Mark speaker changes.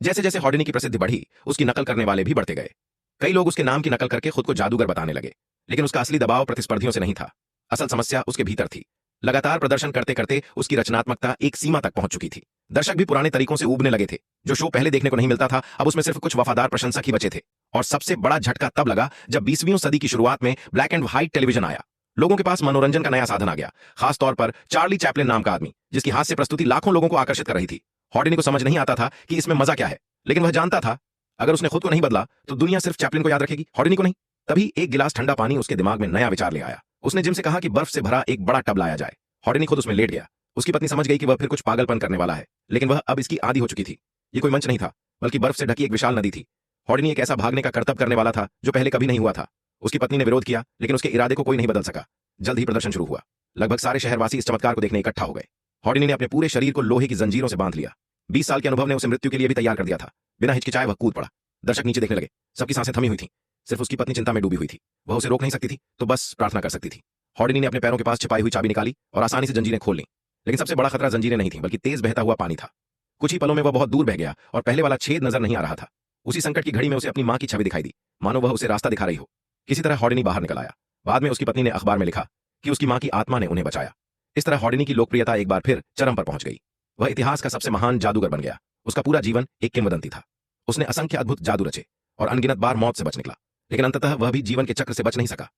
Speaker 1: जैसे जैसे हॉर्डिनी की प्रसिद्धि बढ़ी, उसकी नकल करने वाले भी बढ़ते गए। कई लोग उसके नाम की नकल करके खुद को जादूगर बताने लगे, लेकिन उसका असली दबाव प्रतिस्पर्धियों से नहीं था। असल समस्या उसके भीतर थी। लगातार प्रदर्शन करते करते उसकी रचनात्मकता एक सीमा तक पहुंच चुकी थी। दर्शक भी पुराने तरीकों से ऊबने लगे थे। जो शो पहले देखने को नहीं मिलता था, अब उसमें सिर्फ कुछ वफादार प्रशंसक ही बचे थे। और सबसे बड़ा झटका तब लगा जब 20वीं सदी की शुरुआत में ब्लैक एंड व्हाइट टेलीविजन आया। लोगों के पास मनोरंजन का नया साधन आ गया, खासतौर पर चार्ली चैपलिन नाम का आदमी, जिसकी हास्य प्रस्तुति लाखों लोगों को आकर्षित कर रही थी। हॉर्डिनी को समझ नहीं आता था कि इसमें मजा क्या है, लेकिन वह जानता था अगर उसने खुद को नहीं बदला तो दुनिया सिर्फ चैपलिन को याद रखेगी, हॉर्डिनी को नहीं। तभी एक गिलास ठंडा पानी उसके दिमाग में नया विचार ले आया। उसने जिम से कहा कि बर्फ से भरा एक बड़ा टब लाया जाए। हॉर्डिनी खुद उसमें लेट गया। उसकी पत्नी समझ गई कि वह फिर कुछ पागलपन करने वाला है, लेकिन वह अब इसकी आदी हो चुकी थी। ये कोई मंच नहीं था, बल्कि बर्फ से ढकी एक विशाल नदी थी। हॉर्डिनी एक ऐसा भागने का करतब करने वाला था जो पहले कभी नहीं हुआ था। उसकी पत्नी ने विरोध किया, लेकिन उसके इरादे को कोई नहीं बदल सका। जल्द ही प्रदर्शन शुरू हुआ। लगभग सारे शहरवासी इस चमत्कार को देखने इकट्ठा हो गए। हॉर्डिनी ने अपने पूरे शरीर को लोहे की जंजीरों से बांध लिया। 20 साल के अनुभव ने उसे मृत्यु के लिए भी तैयार कर दिया था। बिना हिचकिचाए वह कूद पड़ा। दर्शक नीचे देखने लगे। सबकी सांसें थमी हुई थीं। सिर्फ उसकी पत्नी चिंता में डूबी हुई थी। वह उसे रोक नहीं सकती थी, तो बस प्रार्थना कर सकती थी। हॉर्डिनी ने अपने पैरों के पास छिपाई हुई चाबी निकाली और आसानी से जंजीरें खोल लीं। लेकिन सबसे बड़ा खतरा जंजीरें नहीं थी, बल्कि तेज बहता हुआ पानी था। कुछ ही पलों में वह बहुत दूर बह गया और पहले वाला छेद नजर नहीं आ रहा था। उसी संकट की घड़ी में उसे अपनी मां की छवि दिखाई दी, मानो वह उसे रास्ता दिखा रही हो। किसी तरह हॉर्डिनी बाहर निकल आया। बाद में उसकी पत्नी ने अखबार में लिखा कि उसकी मां की आत्मा ने उन्हें बचाया। इस तरह हॉर्डिनी की लोकप्रियता एक बार फिर चरम पर पहुंच गई। वह इतिहास का सबसे महान जादूगर बन गया। उसका पूरा जीवन एक किंवदंती था। उसने असंख्य अद्भुत जादू रचे और अनगिनत बार मौत से बच निकला, लेकिन अंततः वह भी जीवन के चक्र से बच नहीं सका।